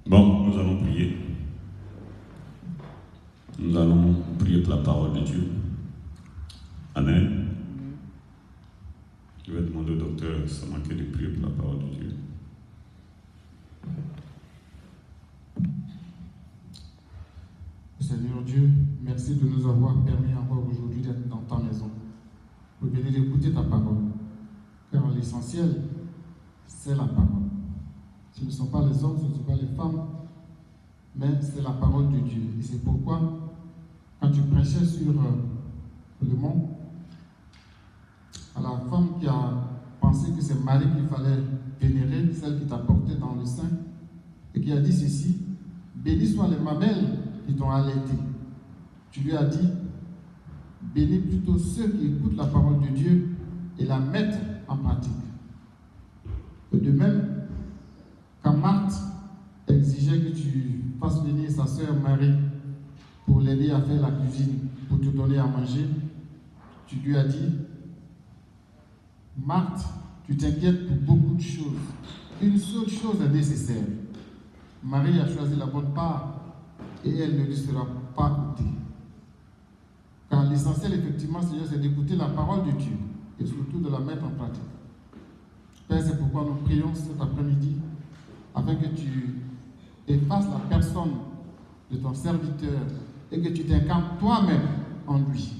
Bon, nous allons prier. Nous allons prier pour la parole de Dieu. Amen. Je vais demander au docteur Samanké de prier pour la parole de Dieu. Seigneur Dieu, merci de nous avoir permis encore aujourd'hui d'être dans ta maison, pour venir écouter ta parole. Car l'essentiel, c'est la parole. Ce ne sont pas les hommes, ce ne sont pas les femmes, mais c'est la parole de Dieu. Et c'est pourquoi, quand tu prêchais sur le mont, à la femme qui a pensé que c'est Marie qu'il fallait vénérer, celle qui t'a porté dans le sein, et qui a dit ceci: bénis soient les mamelles qui t'ont allaité. Tu lui as dit: bénis plutôt ceux qui écoutent la parole de Dieu et la mettent en pratique. Et de même, quand Marthe exigeait que tu fasses venir sa sœur Marie pour l'aider à faire la cuisine, pour te donner à manger, tu lui as dit: Marthe, tu t'inquiètes pour beaucoup de choses. Une seule chose est nécessaire. Marie a choisi la bonne part et elle ne lui sera pas ôtée. Car l'essentiel, effectivement, Seigneur, c'est d'écouter la parole de Dieu et surtout de la mettre en pratique. Père, c'est pourquoi nous prions cet après-midi, afin que tu effaces la personne de ton serviteur et que tu t'incarnes toi-même en lui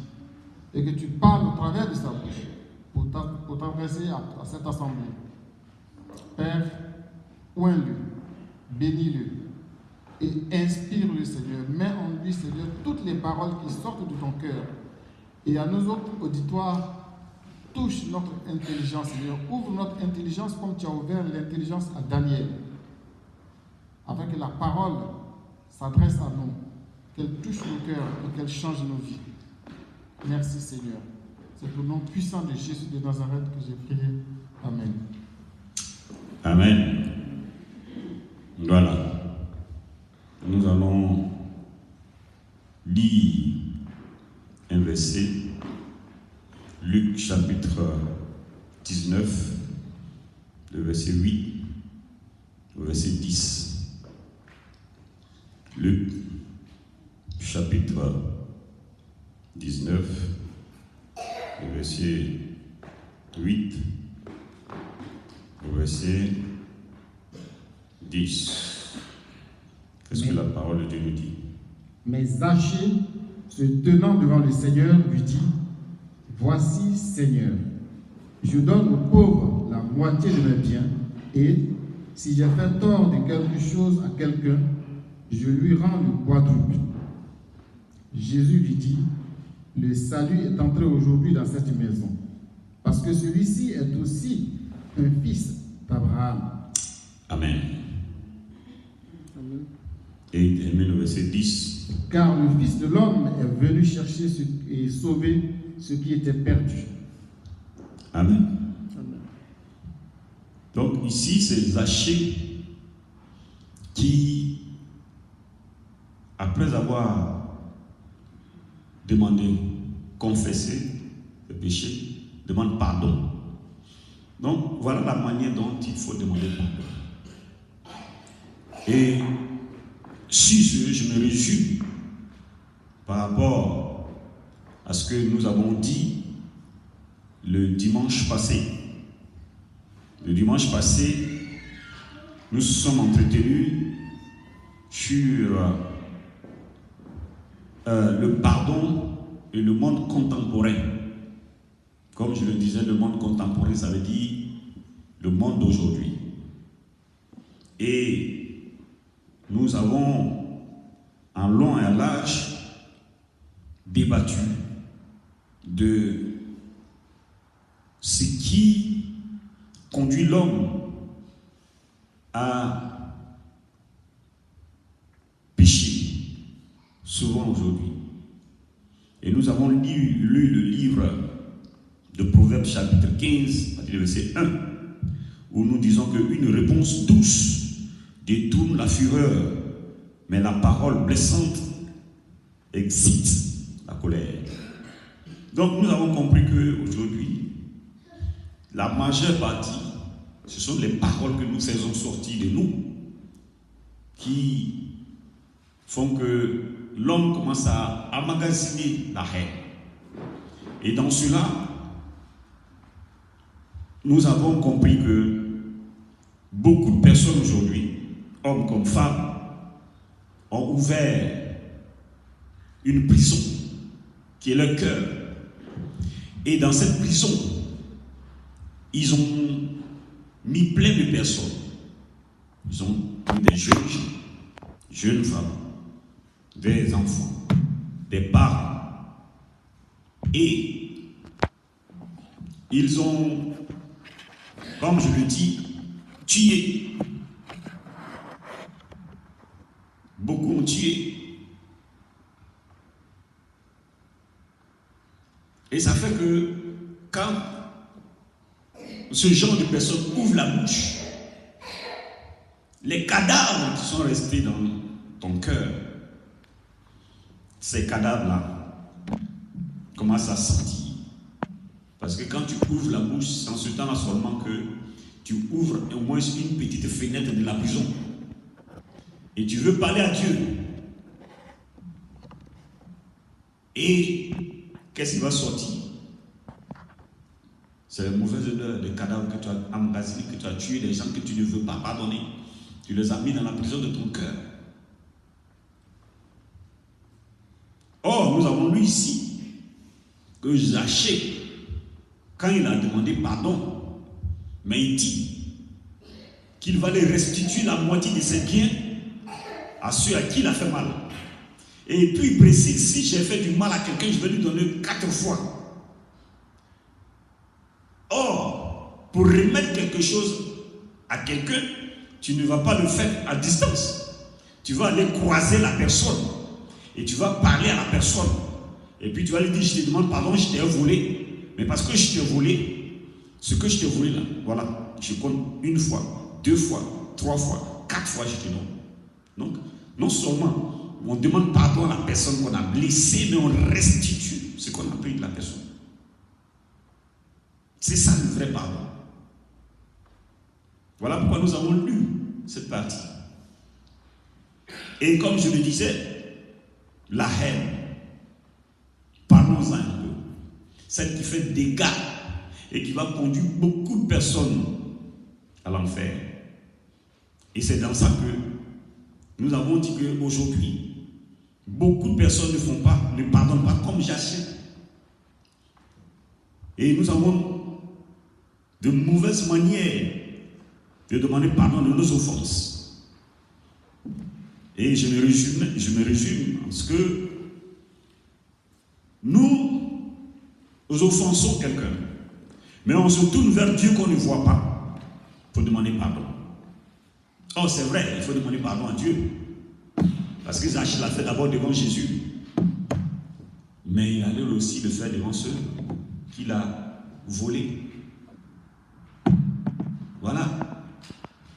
et que tu parles au travers de sa bouche pour t'adresser à cette assemblée. Père, oins-le, bénis-le et inspire-le, Seigneur. Mets en lui, Seigneur, toutes les paroles qui sortent de ton cœur. Et à nous autres auditoires, touche notre intelligence, Seigneur. Ouvre notre intelligence comme tu as ouvert l'intelligence à Daniel, afin que la parole s'adresse à nous, qu'elle touche nos cœurs et qu'elle change nos vies. Merci, Seigneur. C'est au nom puissant de Jésus de Nazareth que j'ai prié. Amen. Amen. Voilà. Nous allons lire un verset, Luc chapitre 19, le verset 8, le verset 10. Luc chapitre 19, le verset 8, le verset 10. Qu'est-ce que la parole de Dieu nous dit? Mais Zachée, se tenant devant le Seigneur, lui dit: voici, Seigneur, je donne aux pauvres la moitié de mes biens, et si j'ai fait tort de quelque chose à quelqu'un, je lui rends le quadruple. Jésus lui dit: le salut est entré aujourd'hui dans cette maison, parce que celui-ci est aussi un fils d'Abraham. Amen. Et il termine le verset 10. Car le Fils de l'homme est venu chercher et sauver ce qui était perdu. Amen. Amen. Donc ici, c'est Zachée qui, après avoir demandé, confessé le péché, demande pardon. Donc voilà la manière dont il faut demander pardon. Et si je me réjouis par rapport à ce que nous avons dit le dimanche passé. Le dimanche passé, nous sommes entretenus sur le pardon et le monde contemporain. Comme je le disais, le monde contemporain, ça veut dire le monde d'aujourd'hui. Et nous avons, en long et en large, débattu de ce qui conduit l'homme à pécher, souvent aujourd'hui. Et nous avons lu le livre de Proverbes chapitre 15, verset 1, où nous disons qu'une réponse douce détourne la fureur, mais la parole blessante excite la colère. Donc nous avons compris qu'aujourd'hui, la majeure partie, ce sont les paroles que nous faisons sortir de nous qui font que l'homme commence à emmagasiner la haine. Et dans cela, nous avons compris que beaucoup de personnes aujourd'hui, hommes comme femmes, ont ouvert une prison qui est leur cœur. Et dans cette prison, ils ont mis plein de personnes. Ils ont mis des jeunes femmes, des enfants, des parents. Et ils ont, comme je le dis, tué. Beaucoup ont tué. Et ça fait que quand ce genre de personnes ouvrent la bouche, les cadavres qui sont restés dans ton cœur, ces cadavres-là commencent à sortir. Parce que quand tu ouvres la bouche, c'est en ce temps-là seulement que tu ouvres au moins une petite fenêtre de la prison. Et tu veux parler à Dieu. Et qu'est-ce qui va sortir? C'est la mauvaise odeur de cadavres que tu as emmagasiné, que tu as tué, des gens que tu ne veux pas pardonner. Tu les as mis dans la prison de ton cœur. Or, nous avons lu ici que Zachée, quand il a demandé pardon, mais il dit qu'il va les restituer la moitié de ses biens à ceux à qui il a fait mal. Et puis il précise, si j'ai fait du mal à quelqu'un, je vais lui donner 4 fois. Or, pour remettre quelque chose à quelqu'un, tu ne vas pas le faire à distance. Tu vas aller croiser la personne et tu vas parler à la personne. Et puis tu vas lui dire, je te demande pardon, je t'ai volé. Mais parce que je t'ai volé, ce que je t'ai volé là, voilà, je compte 1 fois, 2 fois, 3 fois, 4 fois, je te donne. Donc, non seulement on demande pardon à la personne qu'on a blessée, mais on restitue ce qu'on a pris de la personne. C'est ça le vrai pardon. Voilà pourquoi nous avons lu cette partie. Et comme je le disais, la haine, parlons-en un peu. Celle qui fait dégâts et qui va conduire beaucoup de personnes à l'enfer. Et c'est dans ça que nous avons dit qu'aujourd'hui, beaucoup de personnes ne pardonnent pas comme Zachée. Et nous avons de mauvaises manières de demander pardon de nos offenses. Et je me résume parce que nous offensons quelqu'un, mais on se tourne vers Dieu qu'on ne voit pas pour demander pardon. Oh, c'est vrai, il faut demander pardon à Dieu. Parce que Zachée l'a fait d'abord devant Jésus. Mais il allait aussi le faire devant ceux qu'il a volés. Voilà.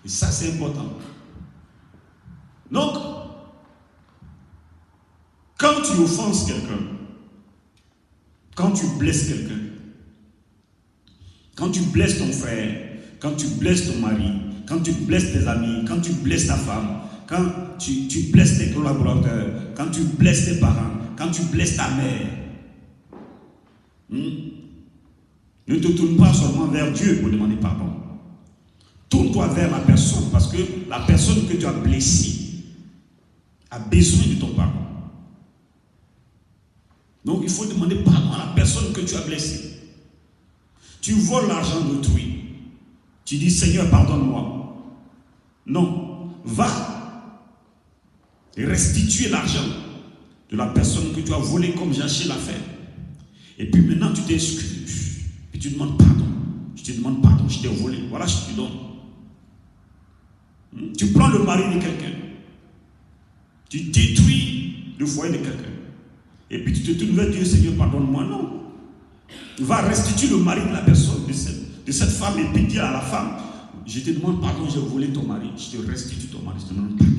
Et ça, c'est important. Donc, quand tu offenses quelqu'un, quand tu blesses quelqu'un, quand tu blesses ton frère, quand tu blesses ton mari, quand tu blesses tes amis, quand tu blesses ta femme, quand tu blesses tes collaborateurs, quand tu blesses tes parents, quand tu blesses ta mère, ne te tourne pas seulement vers Dieu pour demander pardon. Tourne-toi vers la personne, parce que la personne que tu as blessée a besoin de ton pardon. Donc il faut demander pardon à la personne que tu as blessée. Tu voles l'argent d'autrui. Tu dis, Seigneur, pardonne-moi. Non, va restituer l'argent de la personne que tu as volé comme Zachée l'a fait. Et puis maintenant tu t'excuses. Puis tu demandes pardon. Je te demande pardon, je t'ai volé. Voilà, je te donne. Tu prends le mari de quelqu'un. Tu détruis le foyer de quelqu'un. Et puis tu te tournes vers Dieu, Seigneur, pardonne-moi. Non. Va restituer le mari de la personne, de cette femme, et puis dire à la femme, je te demande pardon, j'ai volé ton mari. Je te restitue ton mari, je te demande pardon.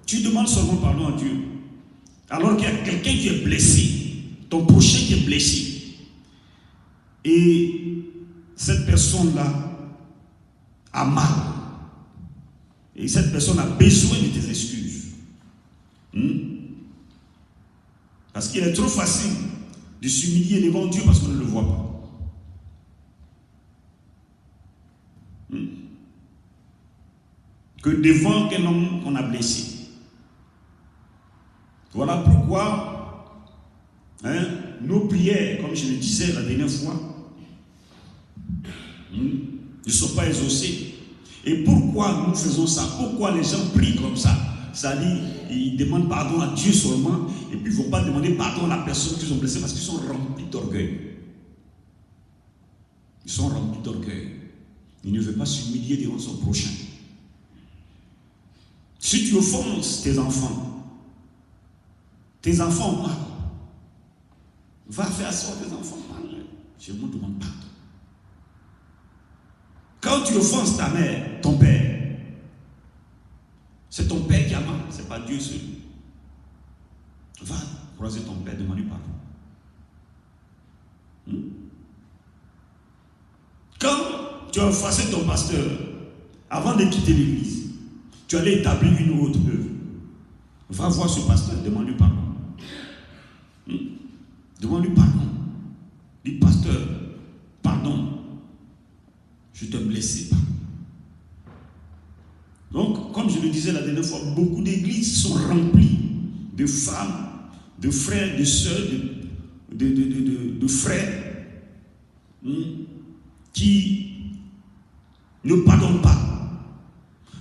Tu demandes seulement pardon à Dieu. Alors qu'il y a quelqu'un qui est blessé, ton prochain qui est blessé. Et cette personne-là a mal. Et cette personne a besoin de tes excuses. Parce qu'il est trop facile de s'humilier devant Dieu parce qu'on ne le voit pas. Que devant quel homme qu'on a blessé. Voilà pourquoi nos prières, comme je le disais la dernière fois, ne sont pas exaucées. Et pourquoi nous faisons ça? Pourquoi les gens prient comme ça? C'est-à-dire, ils demandent pardon à Dieu seulement, et puis ils ne vont pas demander pardon à la personne qu'ils ont blessée parce qu'ils sont remplis d'orgueil. Ils sont remplis d'orgueil. Ils ne veulent pas s'humilier devant son prochain. Si tu offenses tes enfants parlent. Va faire ça, tes enfants parlent. Je me demande pardon. Quand tu offenses ta mère, ton père, c'est ton père qui a mal, c'est pas Dieu seul. Va croiser ton père, demande-lui pardon. Quand tu as offensé ton pasteur, avant de quitter l'église, tu allais établir une autre œuvre. Va voir ce pasteur, demande-lui pardon. Demande-lui pardon. Dis, pasteur, pardon. Je t'ai blessé. Pardon. Donc, comme je le disais la dernière fois, beaucoup d'églises sont remplies de femmes, de frères, de sœurs, de frères qui ne pardonnent pas.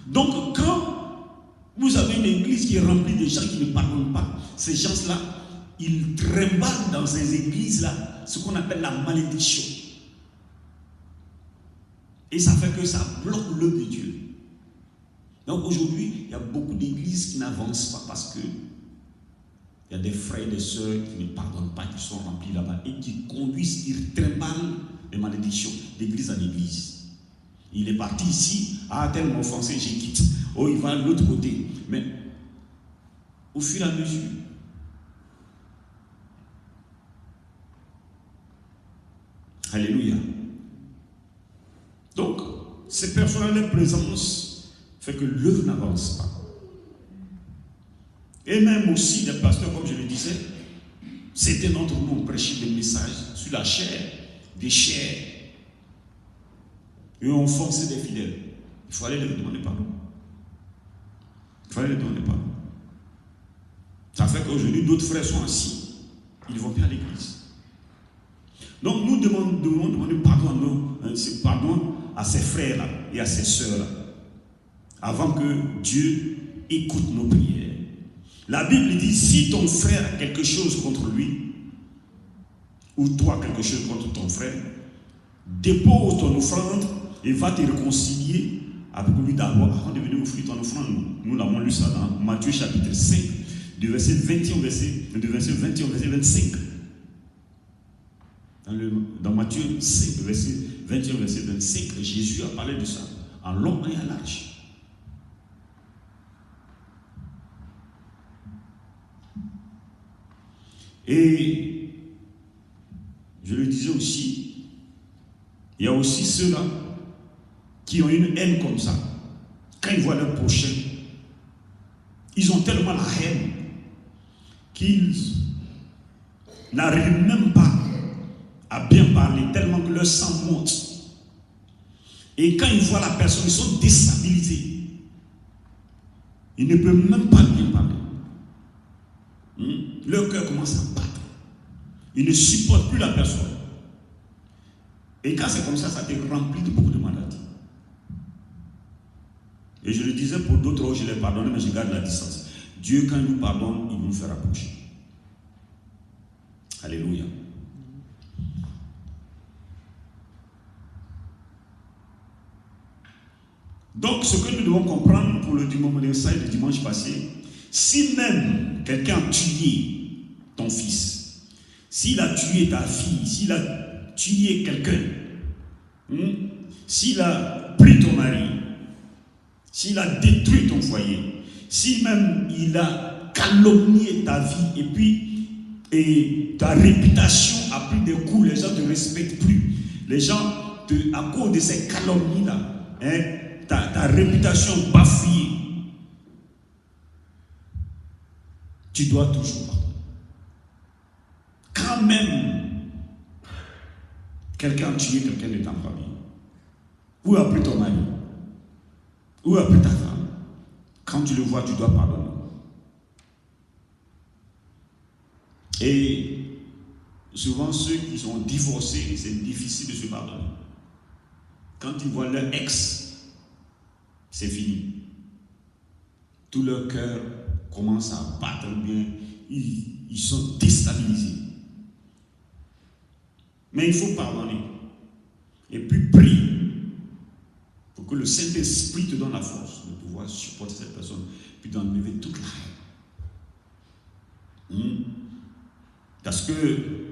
Donc, quand vous avez une église qui est remplie de gens qui ne pardonnent pas, ces gens-là, ils trimballent dans ces églises-là ce qu'on appelle la malédiction. Et ça fait que ça bloque l'œuvre de Dieu. Donc aujourd'hui, il y a beaucoup d'églises qui n'avancent pas parce que il y a des frères et des sœurs qui ne pardonnent pas, qui sont remplis là-bas et qui conduisent, ils trimballent les malédictions d'église en église. Il est parti ici, tel m'a offensé, j'ai quitté. Oh, il va de l'autre côté. Mais au fur et à mesure, alléluia. Donc, ces personnes-là, leur présence fait que l'œuvre n'avance pas. Et même aussi, les pasteurs, comme je le disais, certains d'entre nous ont prêché des messages sur la chair, des chairs, et ont offensé des fidèles. Il faut aller leur demander pardon. Il faut aller leur demander pardon. Ça fait qu'aujourd'hui, d'autres frères sont assis, ils ne vont plus à l'église. Donc nous devons demander pardon à ces frères-là et à ces sœurs-là, avant que Dieu écoute nos prières. La Bible dit, si ton frère a quelque chose contre lui, ou toi quelque chose contre ton frère, dépose ton offrande et va te réconcilier avec lui d'abord, avant de venir offrir ton offrande. Nous l'avons lu ça dans Matthieu chapitre 5, du verset 21 au verset 25. Dans Matthieu 5, verset 21, verset 25, Jésus a parlé de ça, en long et en large. Et je le disais aussi, il y a aussi ceux-là qui ont une haine comme ça. Quand ils voient leur prochain, ils ont tellement la haine qu'ils n'arrivent même pas à bien parler, tellement que leur sang monte. Et quand ils voient la personne, ils sont déstabilisés. Ils ne peuvent même pas bien parler. Leur cœur commence à battre. Ils ne supportent plus la personne. Et quand c'est comme ça, ça te remplit de beaucoup de maladies. Et je le disais pour d'autres, je les pardonne, mais je garde la distance. Dieu, quand il nous pardonne, il nous fait rapprocher. Alléluia. Donc, ce que nous devons comprendre pour le message du dimanche passé, si même quelqu'un a tué ton fils, s'il a tué ta fille, s'il a tué quelqu'un, s'il a pris ton mari, s'il a détruit ton foyer, si même il a calomnié ta vie et puis ta réputation a pris des coups, les gens ne te respectent plus. Les gens, à cause de ces calomnies-là, ta réputation bafouée, tu dois toujours pardonner. Quand même, quelqu'un a tué quelqu'un de ta famille, ou a pris ton mari, ou a pris ta femme, quand tu le vois, tu dois pardonner. Et souvent, ceux qui sont divorcés, c'est difficile de se pardonner. Quand ils voient leur ex, c'est fini. Tout leur cœur commence à battre bien. Ils sont déstabilisés. Mais il faut pardonner. Et puis prier pour que le Saint-Esprit te donne la force de pouvoir supporter cette personne, puis d'enlever toute la haine. Parce que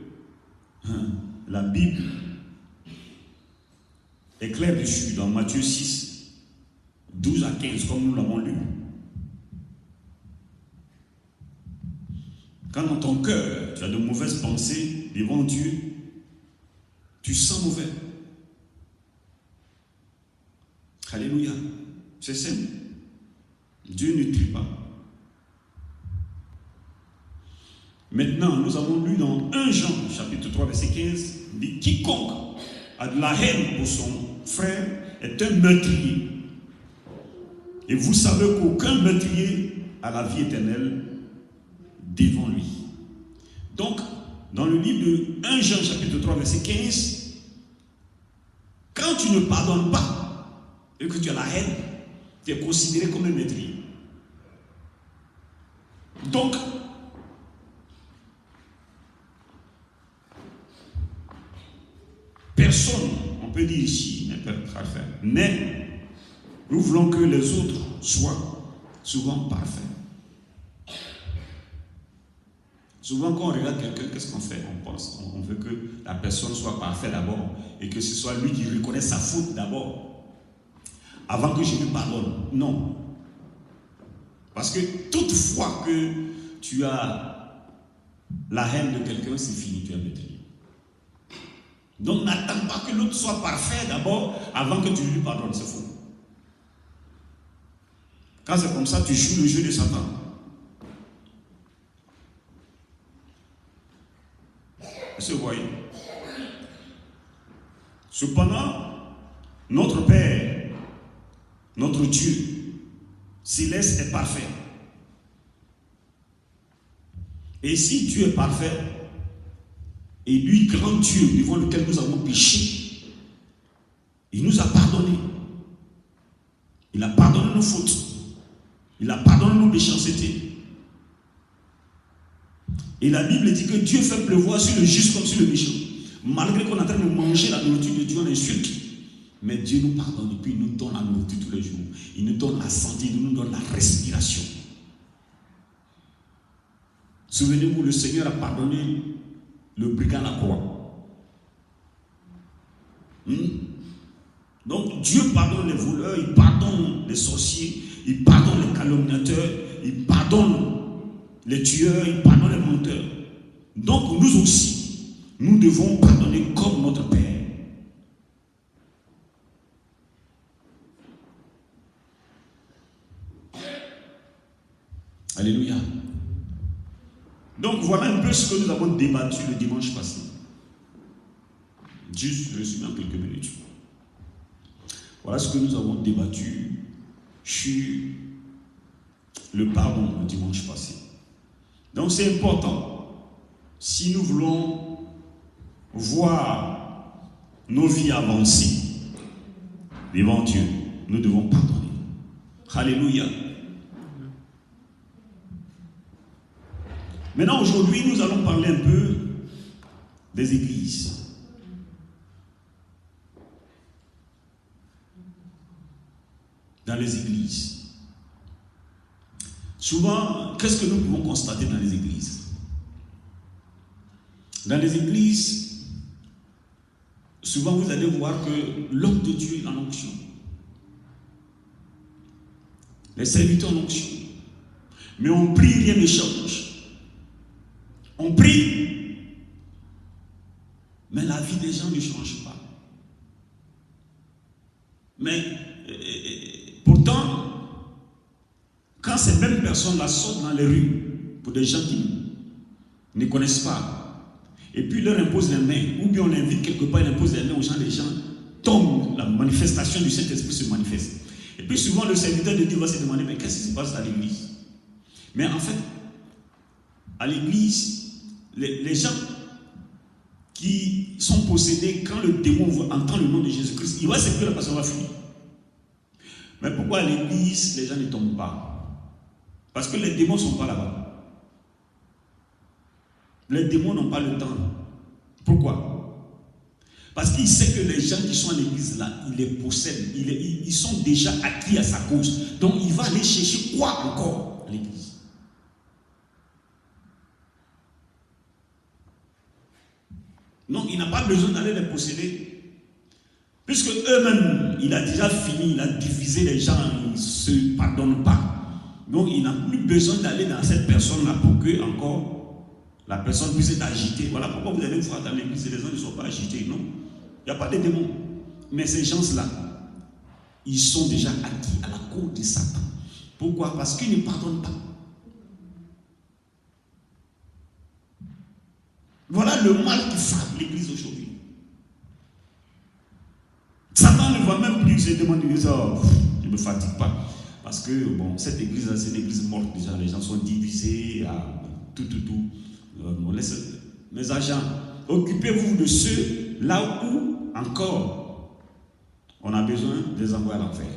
la Bible est claire dessus dans Matthieu 6, 12 à 15, comme nous l'avons lu. Quand dans ton cœur, tu as de mauvaises pensées devant Dieu, tu sens mauvais. Alléluia. C'est simple. Dieu ne tue pas. Maintenant, nous avons lu dans 1 Jean, chapitre 3, verset 15, dit « Quiconque a de la haine pour son frère est un meurtrier. Et vous savez qu'aucun meurtrier a la vie éternelle devant lui. » Donc, dans le livre de 1 Jean, chapitre 3, verset 15, quand tu ne pardonnes pas et que tu as la haine, tu es considéré comme un meurtrier. Donc, personne, on peut dire ici, n'est, nous voulons que les autres soient souvent parfaits. Souvent, quand on regarde quelqu'un, qu'est-ce qu'on fait? On veut que la personne soit parfaite d'abord et que ce soit lui qui reconnaisse sa faute d'abord, avant que je lui pardonne. Non. Parce que toute fois que tu as la haine de quelqu'un, c'est fini, tu es meurtrier. Donc, n'attends pas que l'autre soit parfait d'abord avant que tu lui pardonnes, c'est faux. Quand c'est comme ça, tu joues le jeu de Satan. Est-ce que vous voyez? Cependant, notre Père, notre Dieu céleste est parfait. Et si Dieu est parfait, et lui, grand Dieu, devant lequel nous avons péché, il nous a pardonné. Il a pardonné nos fautes. Il a pardonné nos méchancetés. Et la Bible dit que Dieu fait pleuvoir sur le juste comme sur le méchant. Malgré qu'on est en train de manger la nourriture de Dieu, on insulte. Mais Dieu nous pardonne et puis il nous donne la nourriture tous les jours. Il nous donne la santé, il nous donne la respiration. Souvenez-vous, le Seigneur a pardonné le brigand à la croix. Donc Dieu pardonne les voleurs, il pardonne les sorciers, il pardonne les calomniateurs, il pardonne les tueurs, il pardonne les menteurs. Donc nous aussi, nous devons pardonner comme notre Père. Alléluia. Donc voilà un peu ce que nous avons débattu le dimanche passé. Juste résumé en quelques minutes. Voilà ce que nous avons débattu sur le pardon le dimanche passé. Donc c'est important. Si nous voulons voir nos vies avancer devant Dieu, nous devons pardonner. Alléluia. Maintenant, aujourd'hui, nous allons parler un peu des églises. Dans les églises. Souvent, qu'est-ce que nous pouvons constater dans les églises? Dans les églises, souvent vous allez voir que l'homme de Dieu est en onction. Les serviteurs en onction. Mais on prie, rien ne change. On prie, mais la vie des gens ne change pas. Mais pourtant, quand ces mêmes personnes-là sortent dans les rues pour des gens qui ne connaissent pas, et puis leur imposent les mains, ou bien on l'invite quelque part, il impose les mains aux gens, les gens tombent, la manifestation du Saint-Esprit se manifeste. Et puis souvent le serviteur de Dieu va se demander, mais qu'est-ce qui se passe à l'église? Mais en fait, à l'église, les gens qui sont possédés, quand le démon entend le nom de Jésus-Christ, il va se que la personne va fuir. Mais pourquoi à l'église, les gens ne tombent pas? Parce que les démons ne sont pas là-bas. Les démons n'ont pas le temps. Pourquoi? Parce qu'il sait que les gens qui sont à l'église là, il les possède, ils sont déjà acquis à sa cause. Donc il va aller chercher quoi encore à l'église? Donc il n'a pas besoin d'aller les posséder. Puisque eux-mêmes, il a déjà fini, il a divisé les gens, ils ne se pardonnent pas. Donc il n'a plus besoin d'aller dans cette personne-là pour que encore la personne puisse être agitée. Voilà pourquoi vous allez voir dans l'église, les gens ne sont pas agités, non? Il n'y a pas de démons. Mais ces gens-là, ils sont déjà acquis à la cour de Satan. Pourquoi? Parce qu'ils ne pardonnent pas. Voilà le mal qui frappe l'église aujourd'hui. Satan ne va même plus se demander, oh, je ne me fatigue pas. Parce que, bon, cette église-là, c'est une église morte déjà. Les gens sont divisés à tout. On laisse mes agents. Occupez-vous de ceux là où encore on a besoin de les envoyer à l'enfer.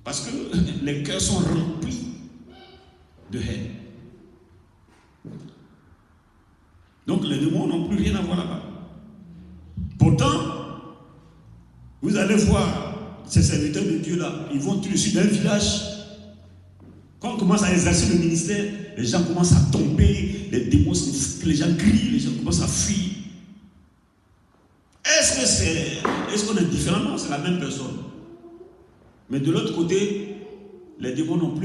Parce que les cœurs sont remplis de haine. Donc les démons n'ont plus rien à voir là-bas. Pourtant, vous allez voir ces serviteurs de Dieu là, ils vont tout de suite dans un village. Quand on commence à exercer le ministère, les gens commencent à tomber, les démons, les gens crient, les gens commencent à fuir. Est-ce qu'on est différent? Non, c'est la même personne. Mais de l'autre côté, les démons n'ont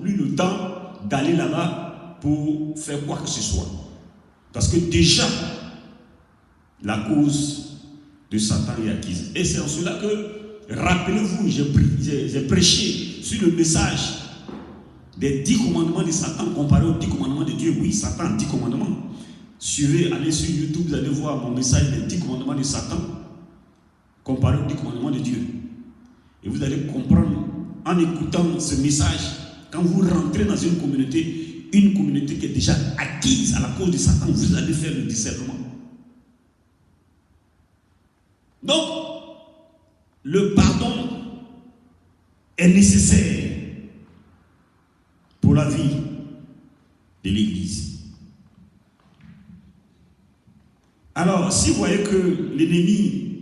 plus le temps d'aller là-bas pour faire quoi que ce soit. Parce que déjà, la cause de Satan est acquise. Et c'est en cela que, rappelez-vous, j'ai prêché sur le message des 10 commandements de Satan comparé aux 10 commandements de Dieu. Oui, Satan a 10 commandements. Suivez, allez sur YouTube, vous allez voir mon message des 10 commandements de Satan comparé aux 10 commandements de Dieu. Et vous allez comprendre, en écoutant ce message, quand vous rentrez dans une communauté qui est déjà acquise à la cause de Satan, vous allez faire le discernement. Donc, le pardon est nécessaire pour la vie de l'Église. Alors, si vous voyez que l'ennemi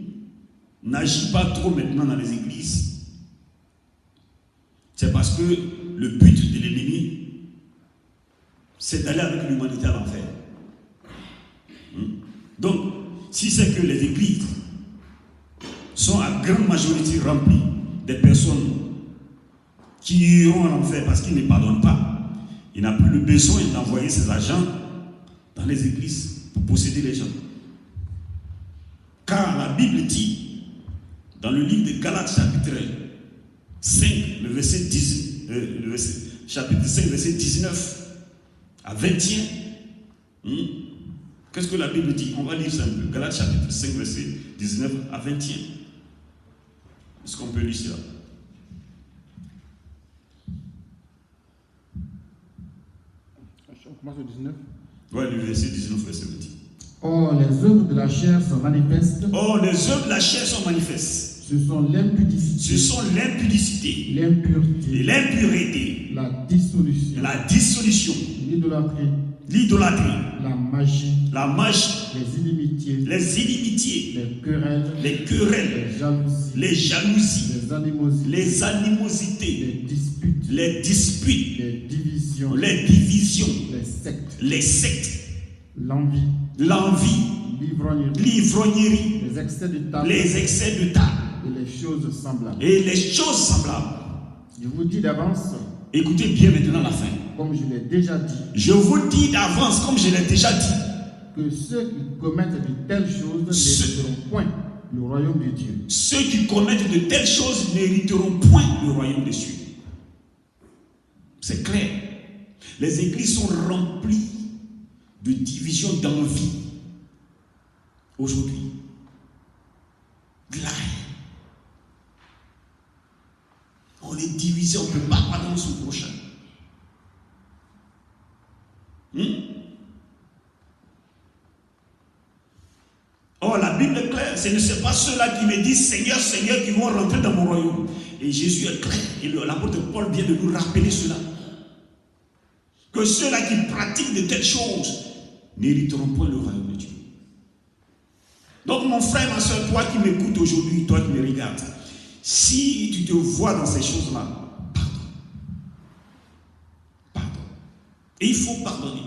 n'agit pas trop maintenant dans les églises, c'est parce que le but de l'ennemi, c'est d'aller avec l'humanité à l'enfer. Donc, si c'est que les églises sont à grande majorité remplies des personnes qui iront à l'enfer parce qu'ils ne pardonnent pas, il n'a plus le besoin d'envoyer ses agents dans les églises pour posséder les gens. Car la Bible dit, dans le livre de Galates chapitre 5, chapitre 5, verset 19 à 21, qu'est-ce que la Bible dit? On va lire ça un peu. Galates chapitre 5, verset 19 à 21. Est-ce qu'on peut lire cela? On commence au 19. Oui, le verset 19, verset 21. Or, les œuvres de la chair sont manifestes. Or, les œuvres de la chair sont manifestes. Ce sont l'impudicité. Ce sont l'impudicité. L'impureté. L'impureté. La dissolution. La dissolution. L'idolâtrie. L'idolâtrie. La magie. La magie. Les inimitiés. Les inimitiés. Les querelles. Les querelles. Les jalousies. Les jalousies. Les animosités. Les animosités. Les disputes. Les disputes. Les divisions. Les divisions. Les sectes. Les sectes. L'envie. L'envie. L'ivrognerie. L'ivrognerie. Les excès de table. Les excès de table. Et les choses semblables. Et les choses semblables. Je vous dis d'avance. Écoutez bien maintenant la fin. Comme je l'ai déjà dit. Je vous dis d'avance, comme je l'ai déjà dit. Que ceux qui commettent de telles choses ne seront point le royaume de Dieu. Ceux qui commettent de telles choses n'hériteront point le royaume des cieux. C'est clair. Les églises sont remplies de divisions d'envie aujourd'hui. De la haine. On est divisé, on ne peut pas pardonner son prochain. Oh, la Bible est claire. Ce ne sont pas ceux-là qui me disent Seigneur, Seigneur, qui vont rentrer dans mon royaume. Et Jésus est clair. Et l'apôtre Paul vient de nous rappeler cela. Que ceux-là qui pratiquent de telles choses n'hériteront point le royaume de Dieu. Donc, mon frère, ma soeur, toi qui m'écoutes aujourd'hui, toi qui me regardes, si tu te vois dans ces choses-là, pardonne. Pardonne. Et il faut pardonner.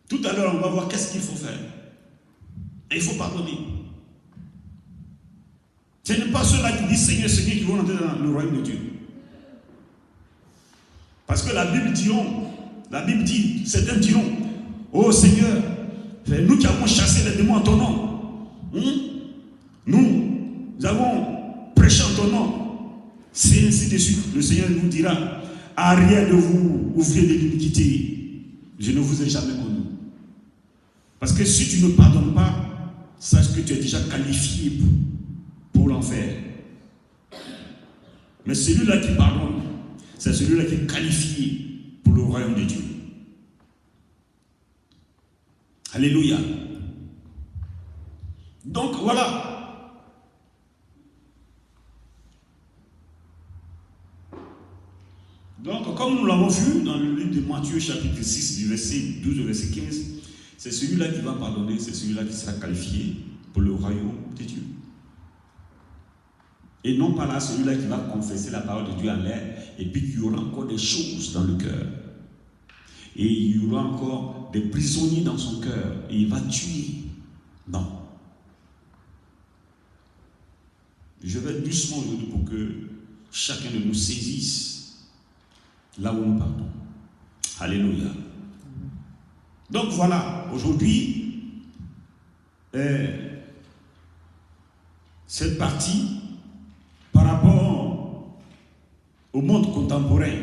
Tout à l'heure, on va voir qu'est-ce qu'il faut faire. Et il faut pardonner. Ce n'est pas ceux-là qui disent Seigneur, Seigneur qui vont entrer dans le royaume de Dieu. Parce que la Bible dit, certains diront, oh Seigneur, nous qui avons chassé les démons en ton nom, nous avons prêché en ton nom, c'est ainsi de suite. Le Seigneur vous dira, arrière de vous, ouvrez de l'iniquité, je ne vous ai jamais connu. Parce que si tu ne pardonnes pas, sache que tu es déjà qualifié pour l'enfer. Mais celui-là qui pardonne, c'est celui-là qui est qualifié pour le royaume de Dieu. Alléluia. Donc voilà. Donc comme nous l'avons vu dans le livre de Matthieu chapitre 6 du verset 12 au verset 15, c'est celui-là qui va pardonner, c'est celui-là qui sera qualifié pour le royaume de Dieu. Et non pas là celui-là qui va confesser la parole de Dieu en l'air et puis qu'il y aura encore des choses dans le cœur. Et il y aura encore des prisonniers dans son cœur et il va tuer. Non. Je vais doucement aujourd'hui pour que chacun de nous saisisse là où nous partons. Alléluia. Donc voilà, aujourd'hui, cette partie par rapport au monde contemporain,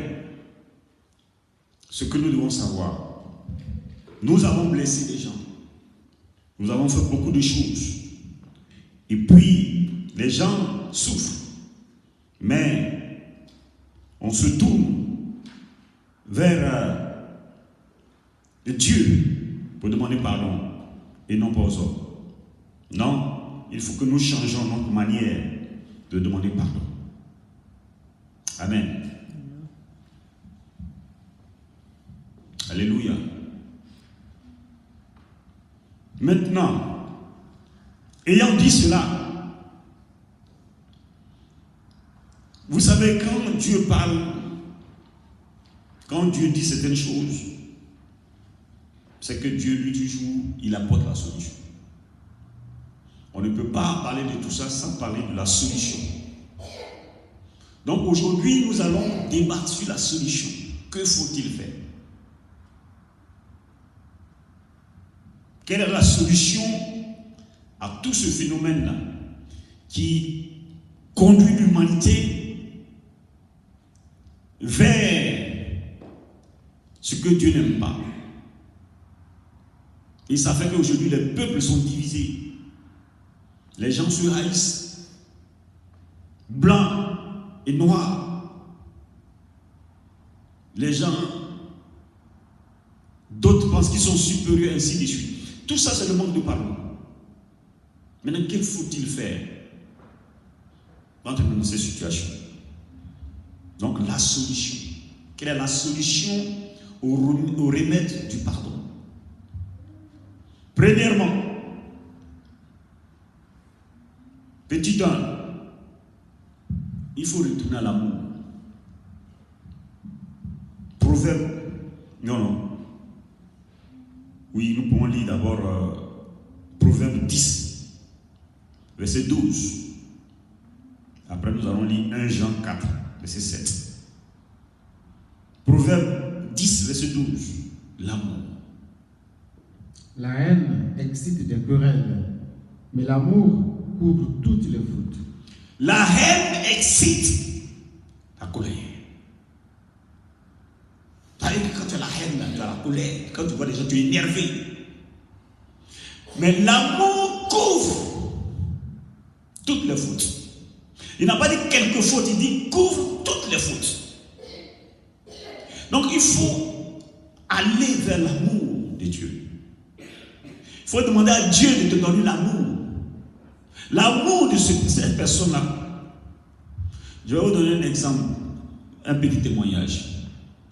ce que nous devons savoir, nous avons blessé des gens, nous avons fait beaucoup de choses, et puis les gens souffrent, mais on se tourne vers Dieu pour demander pardon et non pas aux autres. Non, il faut que nous changeons notre manière de demander pardon. Amen. Alléluia. Maintenant, ayant dit cela, vous savez, quand Dieu parle, quand Dieu dit certaines choses, c'est que Dieu, lui, toujours, il apporte la solution. On ne peut pas parler de tout ça sans parler de la solution. Donc aujourd'hui, nous allons débattre sur la solution. Que faut-il faire? Quelle est la solution à tout ce phénomène-là qui conduit l'humanité vers ce que Dieu n'aime pas? Et ça fait qu'aujourd'hui, les peuples sont divisés. Les gens se haïssent. Blancs et noirs. Les gens, d'autres pensent qu'ils sont supérieurs, ainsi de suite. Tout ça, c'est le manque de pardon. Maintenant, qu'il faut-il faire dans ces situations? Donc, la solution. Quelle est la solution au remède du pardon? Premièrement, petit 1, il faut retourner à l'amour. Proverbe, non. Oui, nous pouvons lire d'abord Proverbe 10, verset 12. Après, nous allons lire 1 Jean 4, verset 7. Proverbe 10, verset 12. L'amour. La haine excite des querelles, Mais l'amour couvre toutes les fautes. La haine excite la colère. Quand tu as la haine, tu as la colère. Quand tu vois les gens, tu es énervé. Mais l'amour couvre toutes les fautes. Il n'a pas dit quelques fautes, il dit couvre toutes les fautes. Donc il faut aller vers l'amour de Dieu. Il faut demander à Dieu de te donner l'amour. L'amour de cette personne-là. Je vais vous donner un exemple, un petit témoignage.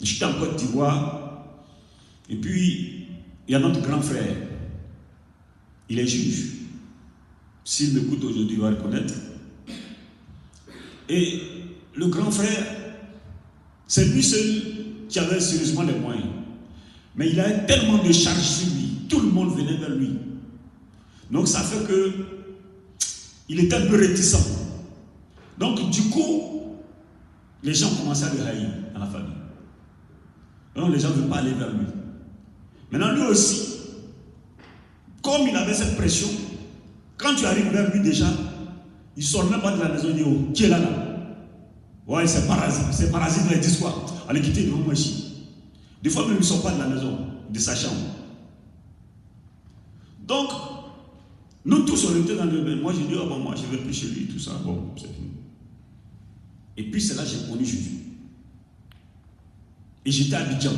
J'étais en Côte d'Ivoire, et puis il y a notre grand frère. Il est juge. S'il m'écoute aujourd'hui, il va reconnaître. Et le grand frère, c'est lui seul qui avait sérieusement les moyens. Mais il avait tellement de charges sur lui. Tout le monde venait vers lui. Donc ça fait que il était un peu réticent. Donc du coup, les gens commençaient à le haïr dans la famille. Donc les gens ne veulent pas aller vers lui. Maintenant lui aussi, comme il avait cette pression, quand tu arrives vers lui déjà, il ne sort même pas de la maison, il dit, oh, qui est là là? Ouais, c'est parasite, ils disent quoi? Allez quitter devant moi ici. Des fois même il ne sort pas de la maison, de sa chambre. Donc, nous tous on était dans le bain. Moi j'ai dit, oh bon, moi je ne vais plus chez lui, tout ça, bon, c'est fini. Et puis c'est là que j'ai connu Jésus. Et j'étais à Abidjan,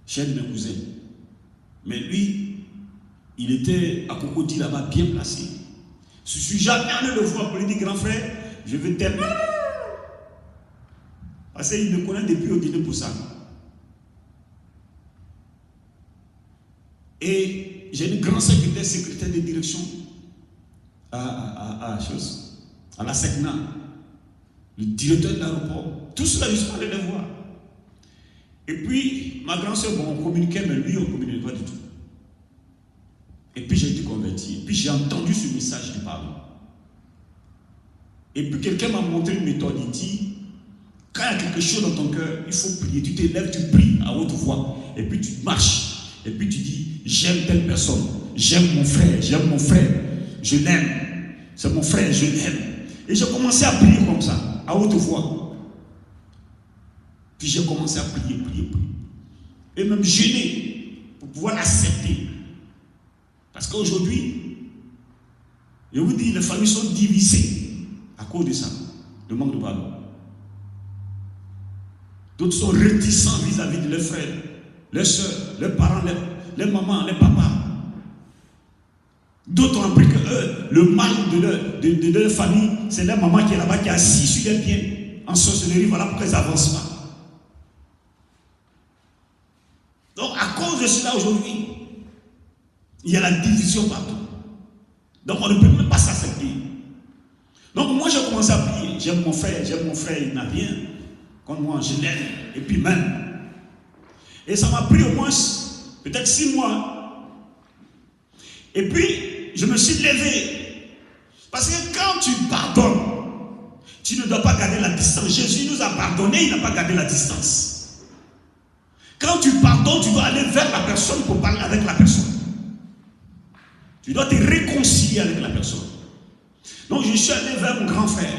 chez un de mes cousins. Mais lui, il était à Cocody là-bas, bien placé. Je suis jamais allé le voir pour lui dire, grand frère, je vais t'aimer. Parce qu'il me connaît depuis au dîner pour ça. Et j'ai une grande sœur qui était secrétaire de direction à la SECNA, le directeur de l'aéroport. Tout cela, je suis allé les voir. Et puis, ma grande sœur, bon, on communiquait, mais lui, on ne communiquait pas du tout. Et puis, j'ai été converti. Et puis, j'ai entendu ce message du pardon. Et puis, quelqu'un m'a montré une méthode. Il dit, quand il y a quelque chose dans ton cœur, il faut prier. Tu t'élèves, tu pries à haute voix. Et puis, tu marches. Et puis, tu dis, j'aime telle personne. J'aime mon frère. Je l'aime. C'est mon frère, je l'aime. Et j'ai commencé à prier comme ça, à haute voix. Puis j'ai commencé à prier. Et même jeûner pour pouvoir l'accepter. Parce qu'aujourd'hui, je vous dis, les familles sont divisées à cause de ça, le manque de pardon. D'autres sont réticents vis-à-vis de leurs frères, leurs soeurs, leurs parents, les mamans, les papas. D'autres ont appris que le mal de leur famille, c'est leur maman qui est là-bas, qui est assise sur les pieds en sorcellerie. Voilà pourquoi ils n'avancent pas. Donc, à cause de cela, aujourd'hui, il y a la division partout. Donc, on ne peut même pas s'accepter. Donc, moi, j'ai commencé à prier. J'aime mon frère, il n'a rien. Comme moi, je l'aime. Et puis même. Et ça m'a pris au moins, peut-être 6 mois. Et puis, je me suis levé. Parce que quand tu pardonnes, tu ne dois pas garder la distance. Jésus nous a pardonné, il n'a pas gardé la distance. Quand tu pardonnes, tu dois aller vers la personne pour parler avec la personne. Tu dois te réconcilier avec la personne. Donc je suis allé vers mon grand frère.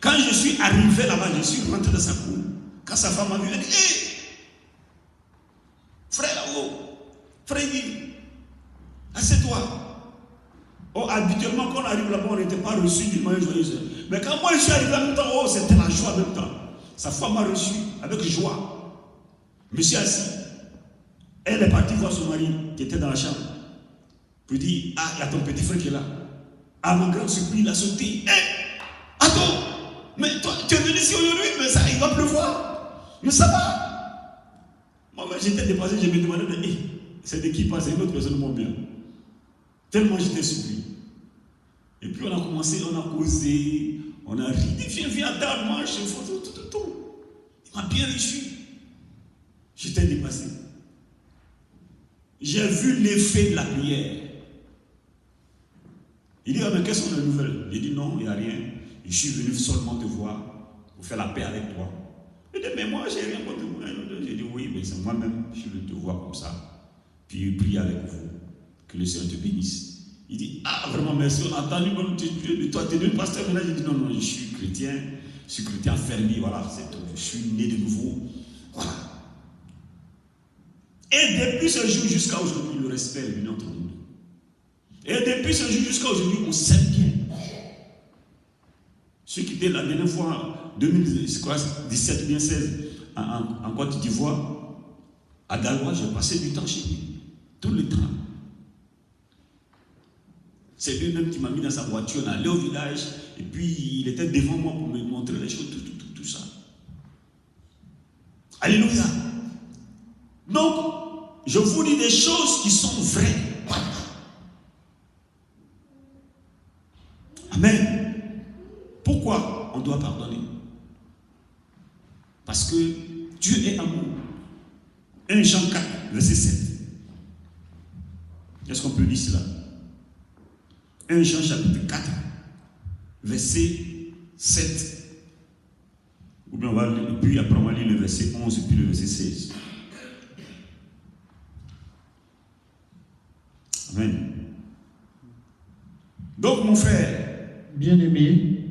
Quand je suis arrivé là-bas, je suis rentré dans sa cour. Quand sa femme m'a vu, elle dit, hé, frère là-haut, frère, il dit, assieds-toi. Oh, habituellement, quand on arrive là-bas, on n'était pas reçu d'une manière joyeuse. Mais quand moi je suis arrivé en même temps, oh, c'était la joie en même temps. Sa femme m'a reçu avec joie. Je me suis assis. Elle est partie voir son mari qui était dans la chambre. Puis dit, ah, il y a ton petit frère qui est là. À mon grand surpris, il a sauté. Hé, attends, mais toi, tu es venu ici aujourd'hui, mais ça, il va pleuvoir. Mais ça va. Moi, j'étais dépassé, je me demandais, hey, c'est de qui passe, une autre personne moins bien. Tellement j'étais surpris. Et puis on a commencé, on a causé, on a ri. Viens à table, mange, tout. Il m'a bien reçu. J'étais dépassé. J'ai vu l'effet de la prière. Il dit, ah, mais quelles sont les nouvelles? J'ai dit, non, il n'y a rien. Je suis venu seulement te voir pour faire la paix avec toi. Il dit, mais moi, j'ai rien contre moi. J'ai dit, oui, mais c'est moi-même, je suis venu te voir comme ça. Puis prier avec vous. Que le Seigneur te bénisse. Il dit, ah vraiment merci, on a entendu de toi, tu es devenu pasteur. Maintenant, j'ai dit, non, je suis chrétien fermé, voilà, c'est tout. Je suis né de nouveau. Voilà. Et depuis ce jour jusqu'à aujourd'hui, le respect est venu entre nous. Et depuis ce jour jusqu'à aujourd'hui, on s'aime bien. Ceux qui étaient la dernière fois, 2017 ou bien 16, en Côte d'Ivoire, à Galois, j'ai passé du temps chez lui. Tout le temps. C'est lui-même qui m'a mis dans sa voiture, on est allé au village, et puis il était devant moi pour me montrer les choses, tout ça. Alléluia. Donc, je vous dis des choses qui sont vraies. Amen. Pourquoi on doit pardonner? Parce que Dieu est amour. 1 Jean 4, verset 7. Est-ce qu'on peut lire cela? 1 Jean chapitre 4, verset 7. Ou bien on va lire, et puis après on va lire le verset 11 et puis le verset 16. Amen. Donc mon frère, bien-aimé,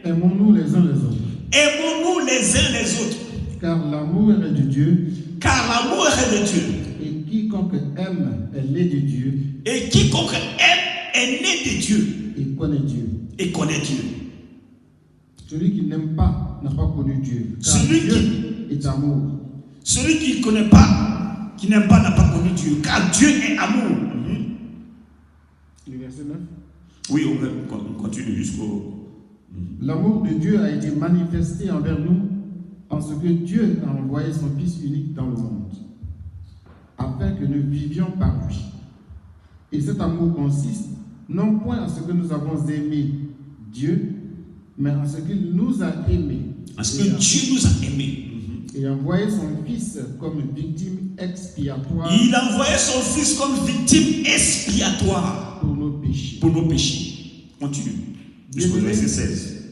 aimons-nous les uns les autres. Aimons-nous les uns les autres. Car l'amour est de Dieu. Car l'amour est de Dieu. Et quiconque aime est né de Dieu. Et quiconque aime est né de Dieu. Et connaît Dieu. Et connaît Dieu. Celui qui n'aime pas n'a pas connu Dieu. Car Celui Dieu est amour. Celui qui ne connaît pas, qui n'aime pas, n'a pas connu Dieu. Car Dieu est amour. Le verset 9. Oui, on continue jusqu'au... L'amour de Dieu a été manifesté envers nous en ce que Dieu a envoyé son Fils unique dans le monde, afin que nous vivions par lui. Et cet amour consiste non point en ce que nous avons aimé Dieu, mais en ce qu'il nous a aimés. En ce que Dieu nous a aimés. Et a envoyé son Fils comme victime expiatoire. Il a envoyé son Fils comme victime expiatoire. Pour nos péchés. Pour nos péchés. Continue. Jusqu'au verset 16.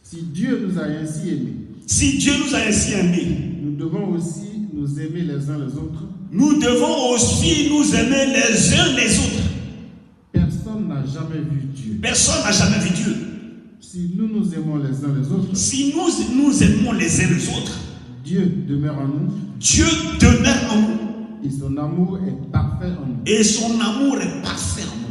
Si Dieu nous a ainsi aimés. Si Dieu nous a ainsi aimés. Nous devons aussi nous aimer les uns les autres. Nous devons aussi nous aimer les uns les autres. Personne n'a jamais vu Dieu. Personne n'a jamais vu Dieu. Si nous nous aimons les uns les autres. Si nous aimons les uns les autres. Dieu demeure en nous. Dieu demeure en nous. Et son amour est parfait en nous. Et son amour est parfait en nous.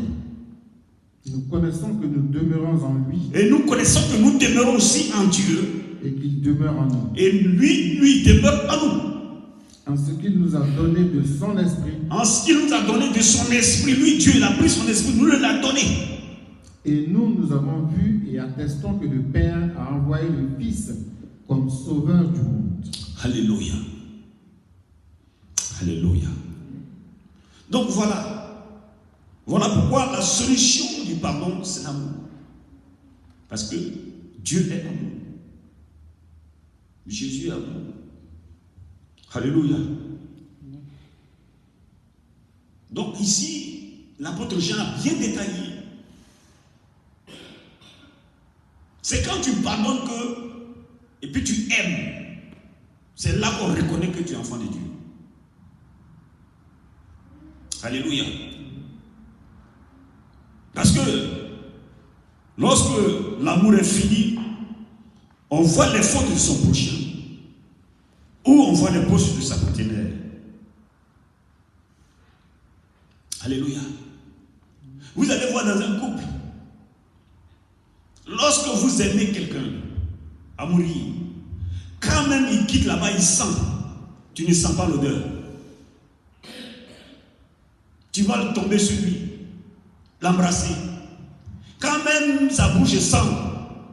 Nous connaissons que nous demeurons en lui. Et nous connaissons que nous demeurons aussi en Dieu. Et qu'il demeure en nous. Et lui demeure en nous. En ce qu'il nous a donné de son esprit. En ce qu'il nous a donné de son esprit. Lui, Dieu, il a pris son esprit, nous l'a donné. Et nous avons vu et attestons que le Père a envoyé le Fils comme sauveur du monde. Alléluia. Alléluia. Donc voilà. Voilà pourquoi la solution du pardon, c'est l'amour. Parce que Dieu est amour. Jésus est amour. Alléluia. Donc ici, l'apôtre Jean a bien détaillé. C'est quand tu pardonnes et puis tu aimes. C'est là qu'on reconnaît que tu es enfant de Dieu. Alléluia. Parce que lorsque l'amour est fini, on voit les fautes de son prochain ou on voit les poches de sa partenaire. Alléluia. Vous allez voir dans un couple, lorsque vous aimez quelqu'un à mourir, quand même il quitte là-bas, il sent, tu ne sens pas l'odeur. Tu vas tomber sur lui, l'embrasser. Quand même sa bouche sent,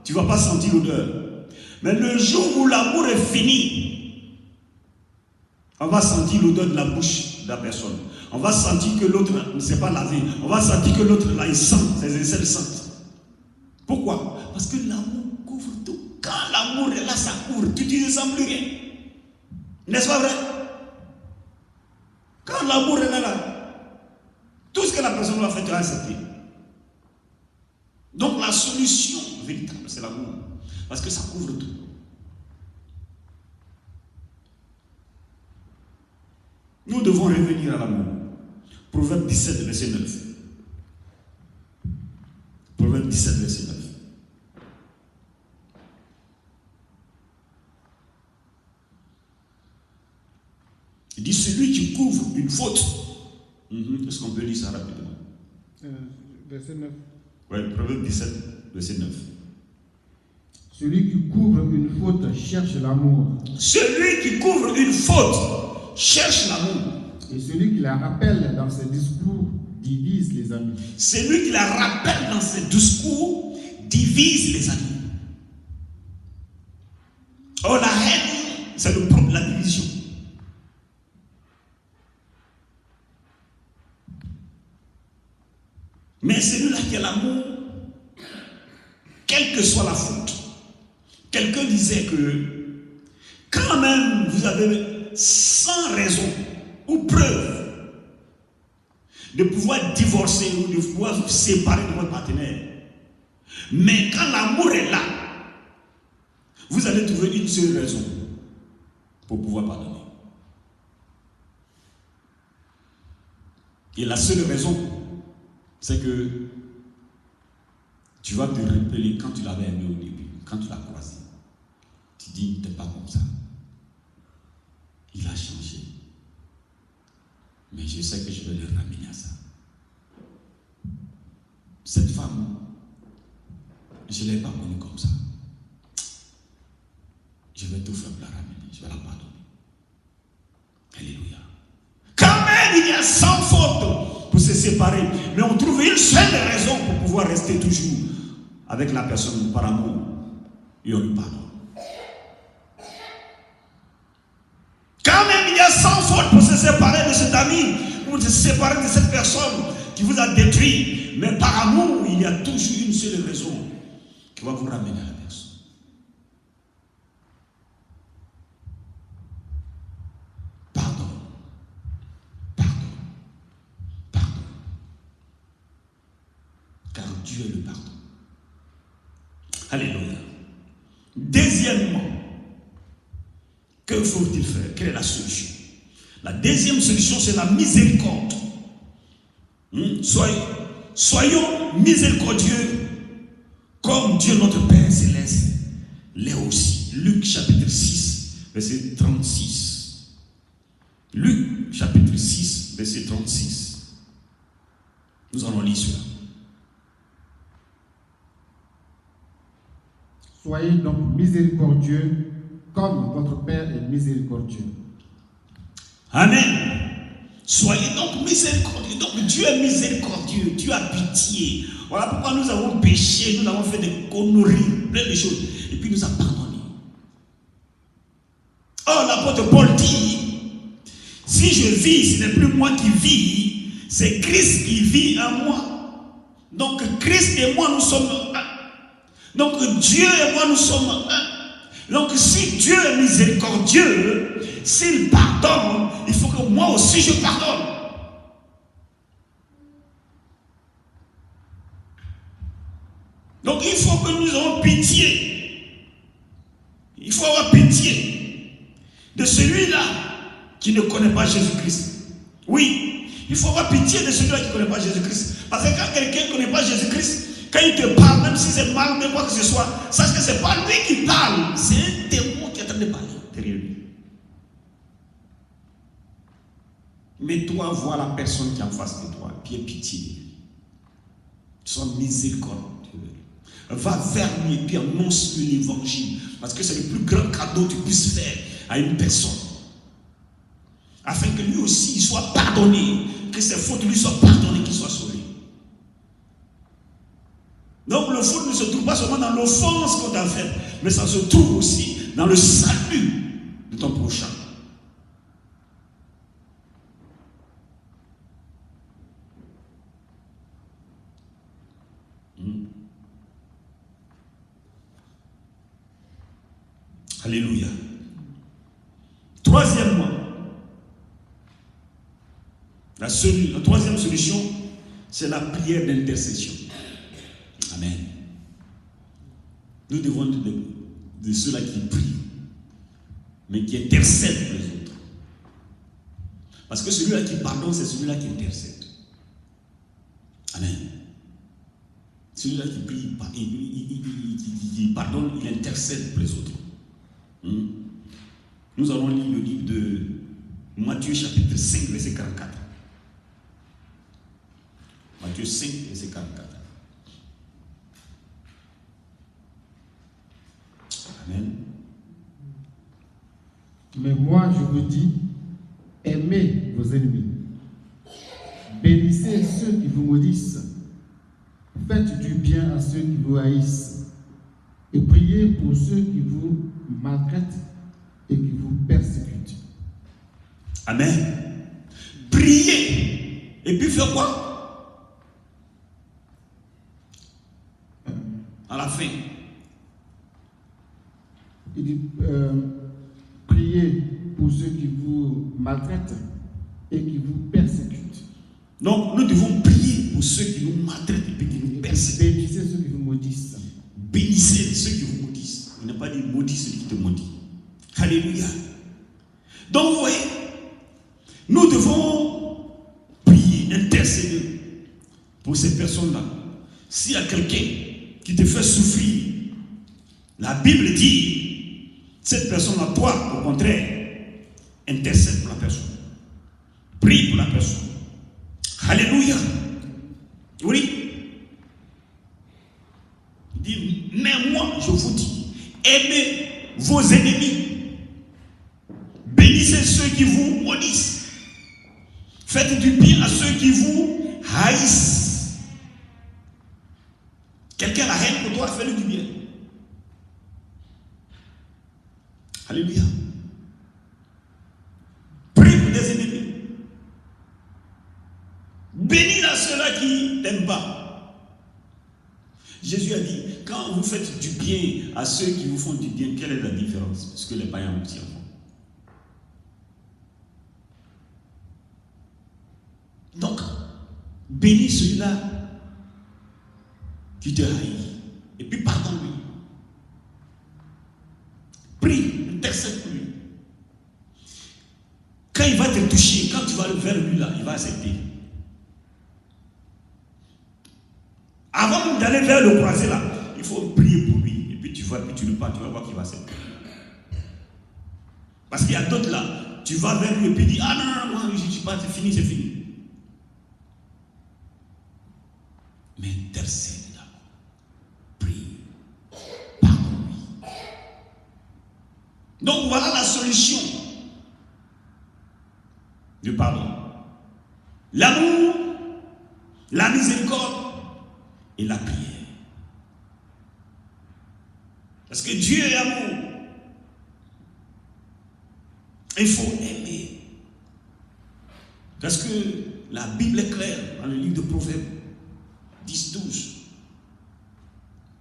tu ne vas pas sentir l'odeur. Mais le jour où l'amour est fini, on va sentir l'odeur de la bouche de la personne. On va sentir que l'autre ne s'est pas lavé. On va sentir que l'autre là, il sent, ses aisselles sentent. Pourquoi? Parce que l'amour couvre tout. Quand l'amour est là, ça couvre. Tu ne sens plus rien. N'est-ce pas vrai? Quand l'amour est là, tout ce que la personne va faire, tu vas accepter. Donc la solution véritable, c'est l'amour. Parce que ça couvre tout. Nous devons revenir à l'amour. Proverbe 17, verset 9. Proverbe 17, verset 9. Il dit celui qui couvre une faute. Est-ce qu'on peut lire ça rapidement? Verset 9. Oui, Proverbe 17, verset 9. Celui qui couvre une faute cherche l'amour. Celui qui couvre une faute cherche l'amour. Et celui qui la rappelle dans ses discours divise les amis. Celui qui la rappelle dans ses discours divise les amis. Oh, la haine, c'est le propre de la division. Mais celui-là qui a l'amour, quelle que soit la faute. Quelqu'un disait que quand même vous avez sans raison ou preuve de pouvoir divorcer ou de pouvoir vous séparer de votre partenaire, mais quand l'amour est là, vous allez trouver une seule raison pour pouvoir pardonner. Et la seule raison, c'est que tu vas te rappeler quand tu l'avais aimé au début, quand tu l'as croisé. Tu dis, t'es pas comme ça. Il a changé. Mais je sais que je vais le ramener à ça. Cette femme, je ne l'ai pas connue comme ça. Je vais tout faire pour la ramener. Je vais la pardonner. Alléluia. Quand même, il y a 100 fautes pour se séparer. Mais on trouve une seule raison pour pouvoir rester toujours avec la personne par amour. Et on lui pardonne. Quand même, il y a 100 fautes pour se séparer de cet ami ou de se séparer de cette personne qui vous a détruit. Mais par amour, il y a toujours une seule raison qui va vous ramener à la personne. Pardon. Pardon. Pardon. Car Dieu est le pardon. Alléluia. Deuxièmement, que faut-il faire? Quelle est la solution? La deuxième solution, c'est la miséricorde. Soyons miséricordieux comme Dieu notre Père Céleste l'est aussi. Luc chapitre 6, verset 36. Luc chapitre 6, verset 36. Nous allons lire cela. Soyez donc miséricordieux comme votre Père est miséricordieux. Amen. Soyez donc miséricordieux. Donc Dieu est miséricordieux. Dieu a pitié. Voilà pourquoi nous avons péché, nous avons fait des conneries, plein de choses. Et puis nous a pardonné. Or, l'apôtre Paul dit, si je vis, ce n'est plus moi qui vis, c'est Christ qui vit en moi. Donc Christ et moi, nous sommes un. Donc Dieu et moi, nous sommes un. Donc si Dieu est miséricordieux, s'il pardonne, il faut que moi aussi je pardonne. Donc il faut que nous ayons pitié. Il faut avoir pitié de celui-là qui ne connaît pas Jésus-Christ. Oui, il faut avoir pitié de celui-là qui ne connaît pas Jésus-Christ. Parce que quand quelqu'un ne connaît pas Jésus-Christ, quand il te parle, même si c'est mal, même quoi que ce soit, sache que ce n'est pas lui qui parle, c'est un démon qui est en train de parler derrière lui. Mais toi, vois la personne qui est en face de toi, puis aie pitié de lui. Sois miséricordieux. Va vers lui et puis annonce-lui l'évangile. Parce que c'est le plus grand cadeau que tu puisses faire à une personne. Afin que lui aussi il soit pardonné, que ses fautes lui soient pardonnées, qu'il soit sauvé. Donc le faute ne se trouve pas seulement dans l'offense qu'on t'a faite, mais ça se trouve aussi dans le salut de ton prochain. Alléluia. Troisièmement, la troisième solution, c'est la prière d'intercession. Amen. Nous devons de ceux-là qui prient, mais qui intercèdent pour les autres. Parce que celui-là qui pardonne, c'est celui-là qui intercède. Amen. Celui-là qui prie, il pardonne, il intercède pour les autres. Nous allons lire le livre de Matthieu chapitre 5, verset 44. Matthieu 5, verset 44. Amen. Mais moi, je vous dis, aimez vos ennemis. Bénissez ceux qui vous maudissent. Faites du bien à ceux qui vous haïssent. Et priez pour ceux qui vous maltraitent et qui vous persécutent. Amen. Priez. Et puis faire quoi? À la fin. Il dit, priez pour ceux qui vous maltraitent et qui vous persécutent. Donc, nous devons prier pour ceux qui nous maltraitent et qui nous persécutent. Bénissez ceux qui vous maudissent. Bénissez ceux qui vous maudissent. Il n'a pas dit maudit celui qui te maudit. Alléluia. Donc, vous voyez, nous devons prier, intercéder pour ces personnes-là. S'il y a quelqu'un qui te fait souffrir, la Bible dit, cette personne-là, toi, au contraire, intercède pour la personne. Prie pour la personne. Alléluia. Oui. Il dit, mais moi, je vous dis, aimez vos ennemis. Bénissez ceux qui vous maudissent. Faites du bien à ceux qui vous haïssent. Quelqu'un a la haine pour toi, fais-lui du bien. Alléluia. Prie pour des ennemis. Bénis à ceux-là qui ne t'aiment pas. Jésus a dit, quand vous faites du bien à ceux qui vous font du bien, quelle est la différence? Parce que les païens aussi en font. Donc, bénis celui-là qui te haït. Et puis pardonne-lui. Prie, intercède pour lui. Quand il va te toucher, quand tu vas vers lui là, il va accepter. Avant d'aller vers le croisé là, il faut prier pour lui. Et puis tu vas, puis tu le parles, tu vas voir qu'il va accepter. Parce qu'il y a d'autres là, tu vas vers lui et puis il dit, ah non, moi je ne suis pas, c'est fini, c'est fini. Mais intercède d'abord. Prie. Pardonne-lui. Donc voilà la solution du pardon. L'amour, la miséricorde et la prière. Parce que Dieu est amour. Il faut aimer. Parce que la Bible est claire dans le livre de Proverbes 10-12.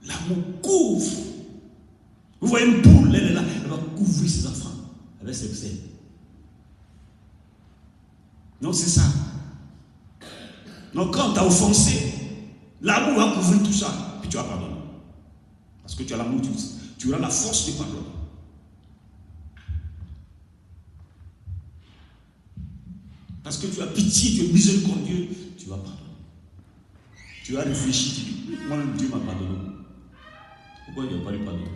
L'amour couvre. Vous voyez une poule, elle est là, elle va couvrir ses enfants avec ses ailes. Non, c'est ça. Donc quand tu as offensé, l'amour va couvrir tout ça, puis tu vas pardonner. Parce que tu as l'amour, tu auras la force de pardonner. Parce que tu as pitié, tu es miséricordieux, tu vas pardonner. Tu as réfléchi, tu dis, moi-même Dieu m'a pardonné. Pourquoi il n'a pas lui pardonner?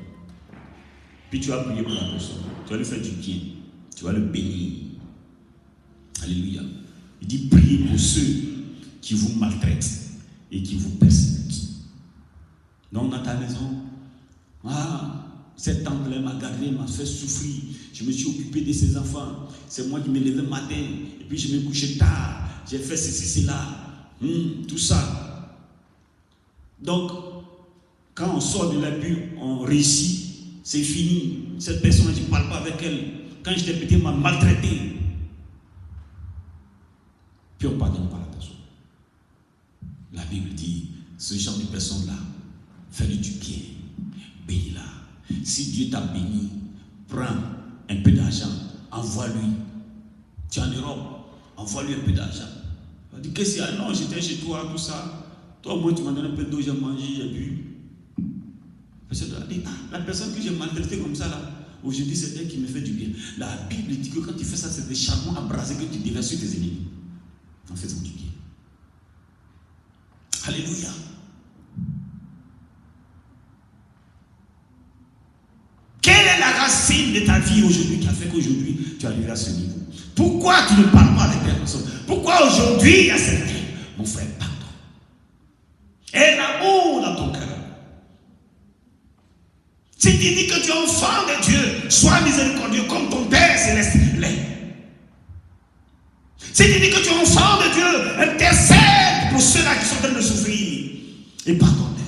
Puis tu vas prier pour la personne, tu vas lui faire du bien, tu vas le bénir. Alléluia. Il dit, priez pour ceux qui vous maltraitent et qui vous persécutent. Donc dans ta maison, cette tante-là m'a gardé, m'a fait souffrir. Je me suis occupé de ses enfants. C'est moi qui me levais le matin. Et puis je me couchais tard. J'ai fait ceci, cela. Tout ça. Donc, quand on sort de la bulle, on réussit. C'est fini. Cette personne, je ne parle pas avec elle. Quand j'étais petit, elle m'a maltraité. Puis on ne pardonne pas la personne. La Bible dit, ce genre de personne-là, fais-lui du bien. Bénis-la. Si Dieu t'a béni, prends un peu d'argent, envoie-lui. Tu es en Europe, envoie-lui un peu d'argent. Il dit, qu'est-ce qu'il y a? Non, j'étais chez toi, tout ça. Toi, moi, tu m'as donné un peu d'eau, j'ai mangé, j'ai bu. La personne que j'ai maltraitée comme ça, là, aujourd'hui, c'est elle qui me fait du bien. La Bible dit que quand tu fais ça, c'est des charbons abrasés que tu déverses sur tes ennemis. En faisant du bien. Alléluia. racine de ta vie aujourd'hui qui a fait qu'aujourd'hui tu es arrivé à ce niveau? Pourquoi tu ne parles pas avec personne? Pourquoi aujourd'hui il y a cette vie? Mon frère, pardon. Et l'amour dans ton cœur. Si tu dis que tu es enfant de Dieu, sois miséricordieux comme ton Père céleste l'est. Si tu dis que tu es enfant de Dieu, intercède pour ceux-là qui sont en train de souffrir. Et pardonne-les.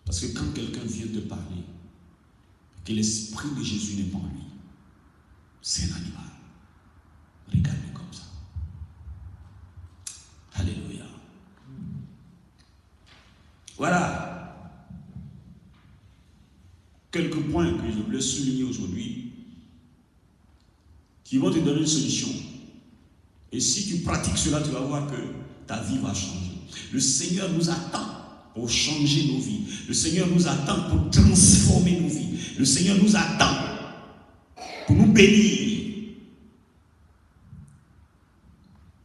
Parce que quand quelqu'un vient te parler, que l'esprit de Jésus n'est pas en lui, c'est un animal. Regarde-le comme ça. Alléluia. Voilà. Quelques points que je voulais souligner aujourd'hui qui vont te donner une solution. Et si tu pratiques cela, tu vas voir que ta vie va changer. Le Seigneur nous attend pour changer nos vies. Le Seigneur nous attend pour transformer nos vies. Le Seigneur nous attend pour nous bénir.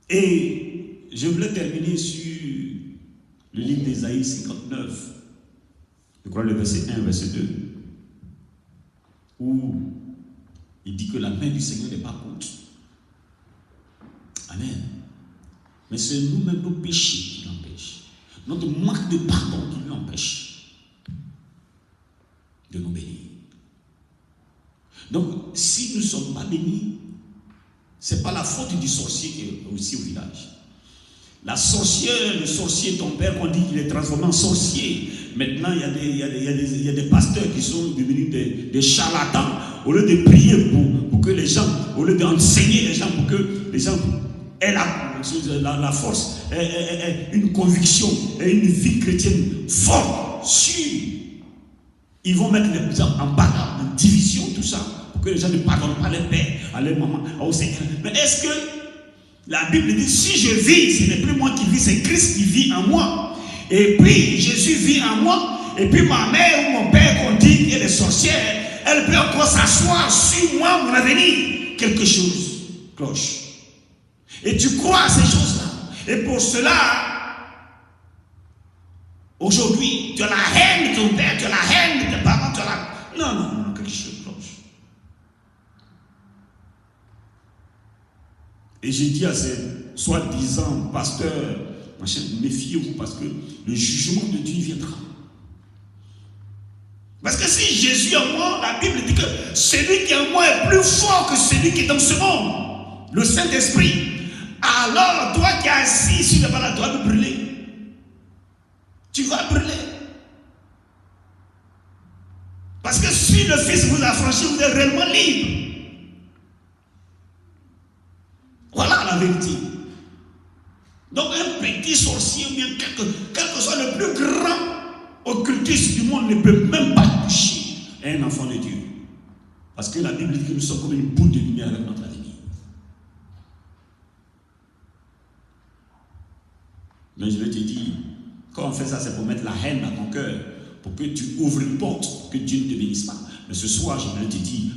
Et je voulais terminer sur le livre d'Ésaïe 59. Je crois le verset 1, verset 2. Où il dit que la main du Seigneur n'est pas courte. Amen. Mais c'est nous-mêmes nos péchés qui l'empêchent. Notre manque de pardon qui l'empêche de nous bénir. Donc, si nous ne sommes pas bénis, ce n'est pas la faute du sorcier qui est aussi au village. La sorcière, le sorcier, ton père, qu'on dit qu'il est transformé en sorcier. Maintenant, il y a des pasteurs qui sont devenus des charlatans. Au lieu de prier pour que les gens, au lieu d'enseigner les gens, pour que les gens aient la force, une conviction et une vie chrétienne forte, sûre. Ils vont mettre les gens en bagarre, en division, tout ça, pour que les gens ne pardonnent pas les pères, à leur maman, au Seigneur. Mais est-ce que la Bible dit, si je vis, ce n'est plus moi qui vis, c'est Christ qui vit en moi. Et puis, Jésus vit en moi. Et puis, ma mère ou mon père, qu'on dit qu'il est sorcière, elle peut encore s'asseoir sur moi, mon avenir. Quelque chose cloche. Et tu crois à ces choses-là. Et pour cela, aujourd'hui, tu as la haine de ton père, tu as la haine de tes parents, tu as la... Non, quelque chose cloche. Et j'ai dit à ces soi-disant pasteurs, méfiez-vous parce que le jugement de Dieu viendra. Parce que si Jésus est en moi, la Bible dit que celui qui est en moi est plus fort que celui qui est dans ce monde, le Saint-Esprit. Alors, toi qui es assis sur le balai, tu vas me brûler. Tu vas brûler. Parce que si le Fils vous a franchi, vous êtes réellement libre. Voilà la vérité. Donc un petit sorcier, ou bien quel que soit le plus grand occultiste du monde, ne peut même pas toucher un enfant de Dieu. Parce que la Bible dit que nous sommes comme une boule de lumière avec notre avenir. Mais je vais te dire, quand on fait ça, c'est pour mettre la haine dans ton cœur, pour que tu ouvres une porte, pour que Dieu ne te bénisse pas. Mais ce soir, je vais te dire,